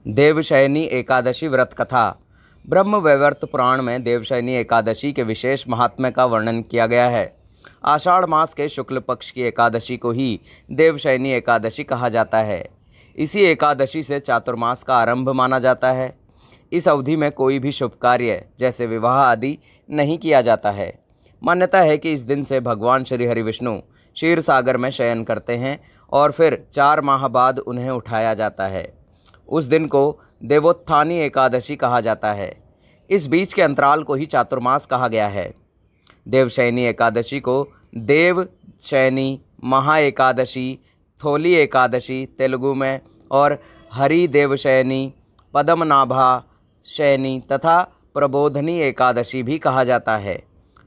देवशयनी एकादशी व्रत कथा। ब्रह्म वैवर्त पुराण में देवशयनी एकादशी के विशेष महात्म्य का वर्णन किया गया है। आषाढ़ मास के शुक्ल पक्ष की एकादशी को ही देवशयनी एकादशी कहा जाता है। इसी एकादशी से चातुर्मास का आरंभ माना जाता है। इस अवधि में कोई भी शुभ कार्य जैसे विवाह आदि नहीं किया जाता है। मान्यता है कि इस दिन से भगवान श्री हरि विष्णु क्षीर सागर में शयन करते हैं और फिर 4 माह बाद उन्हें उठाया जाता है। उस दिन को देवोत्थानी एकादशी कहा जाता है। इस बीच के अंतराल को ही चातुर्मास कहा गया है। देवशयनी एकादशी को देवशयनी, महा एकादशी, थोली एकादशी तेलुगु में और हरि देवशयनी, पद्मनाभा शयनी तथा प्रबोधनी एकादशी भी कहा जाता है।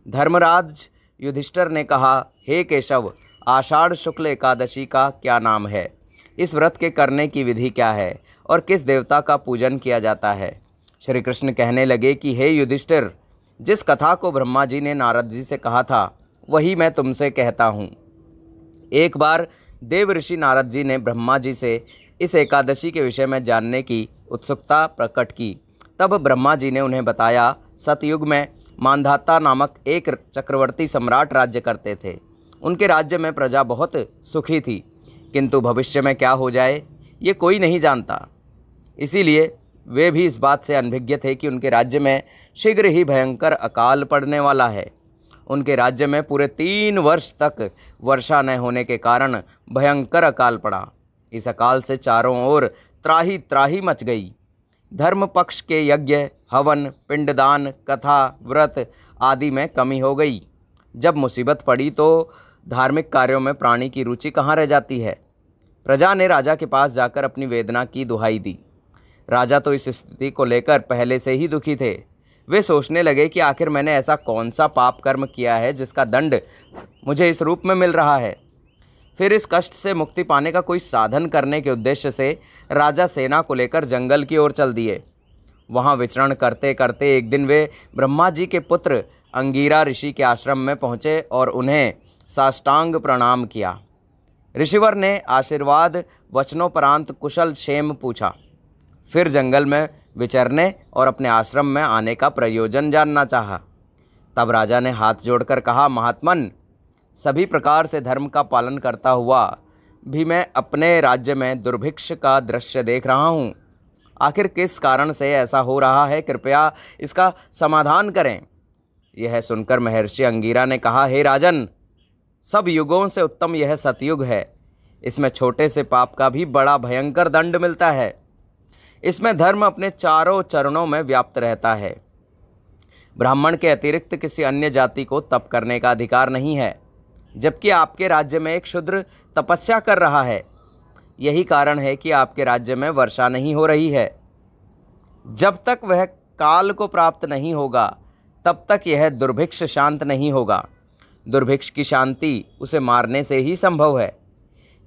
धर्मराज युधिष्ठिर ने कहा, हे केशव, आषाढ़ शुक्ल एकादशी का क्या नाम है? इस व्रत के करने की विधि क्या है और किस देवता का पूजन किया जाता है? श्री कृष्ण कहने लगे कि हे युधिष्ठिर, जिस कथा को ब्रह्मा जी ने नारद जी से कहा था वही मैं तुमसे कहता हूँ। एक बार देव ऋषि नारद जी ने ब्रह्मा जी से इस एकादशी के विषय में जानने की उत्सुकता प्रकट की। तब ब्रह्मा जी ने उन्हें बताया, सतयुग में मांधाता नामक एक चक्रवर्ती सम्राट राज्य करते थे। उनके राज्य में प्रजा बहुत सुखी थी, किंतु भविष्य में क्या हो जाए ये कोई नहीं जानता। इसीलिए वे भी इस बात से अनभिज्ञ थे कि उनके राज्य में शीघ्र ही भयंकर अकाल पड़ने वाला है। उनके राज्य में पूरे 3 वर्ष तक वर्षा न होने के कारण भयंकर अकाल पड़ा। इस अकाल से चारों ओर त्राही त्राही मच गई। धर्म पक्ष के यज्ञ, हवन, पिंडदान, कथा, व्रत आदि में कमी हो गई। जब मुसीबत पड़ी तो धार्मिक कार्यों में प्राणी की रुचि कहाँ रह जाती है। प्रजा ने राजा के पास जाकर अपनी वेदना की दुहाई दी। राजा तो इस स्थिति को लेकर पहले से ही दुखी थे। वे सोचने लगे कि आखिर मैंने ऐसा कौन सा पाप कर्म किया है जिसका दंड मुझे इस रूप में मिल रहा है। फिर इस कष्ट से मुक्ति पाने का कोई साधन करने के उद्देश्य से राजा सेना को लेकर जंगल की ओर चल दिए। वहाँ विचरण करते करते एक दिन वे ब्रह्मा जी के पुत्र अंगिरा ऋषि के आश्रम में पहुँचे और उन्हें साष्टांग प्रणाम किया। ऋषिवर ने आशीर्वाद वचनोपरांत कुशल क्षेम पूछा। फिर जंगल में विचरने और अपने आश्रम में आने का प्रयोजन जानना चाहा। तब राजा ने हाथ जोड़कर कहा, महात्मन, सभी प्रकार से धर्म का पालन करता हुआ भी मैं अपने राज्य में दुर्भिक्ष का दृश्य देख रहा हूँ। आखिर किस कारण से ऐसा हो रहा है, कृपया इसका समाधान करें। यह सुनकर महर्षि अंगिरा ने कहा, हे राजन, सब युगों से उत्तम यह सतयुग है। इसमें छोटे से पाप का भी बड़ा भयंकर दंड मिलता है। इसमें धर्म अपने चारों चरणों में व्याप्त रहता है। ब्राह्मण के अतिरिक्त किसी अन्य जाति को तप करने का अधिकार नहीं है, जबकि आपके राज्य में एक शूद्र तपस्या कर रहा है। यही कारण है कि आपके राज्य में वर्षा नहीं हो रही है। जब तक वह काल को प्राप्त नहीं होगा तब तक यह दुर्भिक्ष शांत नहीं होगा। दुर्भिक्ष की शांति उसे मारने से ही संभव है।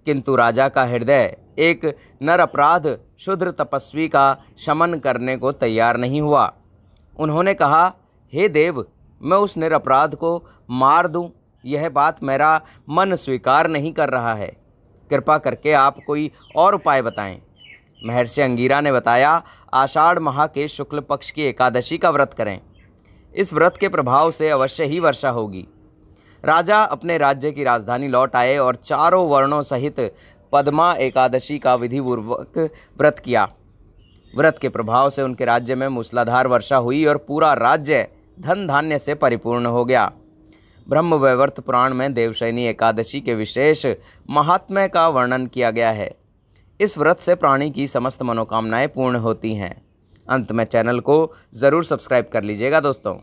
किंतु राजा का हृदय एक नर अपराध शूद्र तपस्वी का शमन करने को तैयार नहीं हुआ। उन्होंने कहा, हे देव, मैं उस निरपराध को मार दूं, यह बात मेरा मन स्वीकार नहीं कर रहा है। कृपा करके आप कोई और उपाय बताएं। महर्षि अंगिरा ने बताया, आषाढ़ माह के शुक्ल पक्ष की एकादशी का व्रत करें। इस व्रत के प्रभाव से अवश्य ही वर्षा होगी। राजा अपने राज्य की राजधानी लौट आए और चारों वर्णों सहित पद्मा एकादशी का विधिपूर्वक व्रत किया। व्रत के प्रभाव से उनके राज्य में मूसलाधार वर्षा हुई और पूरा राज्य धन धान्य से परिपूर्ण हो गया। ब्रह्म वैवर्त पुराण में देवशयनी एकादशी के विशेष महात्म्य का वर्णन किया गया है। इस व्रत से प्राणी की समस्त मनोकामनाएं पूर्ण होती हैं। अंत में चैनल को ज़रूर सब्सक्राइब कर लीजिएगा दोस्तों।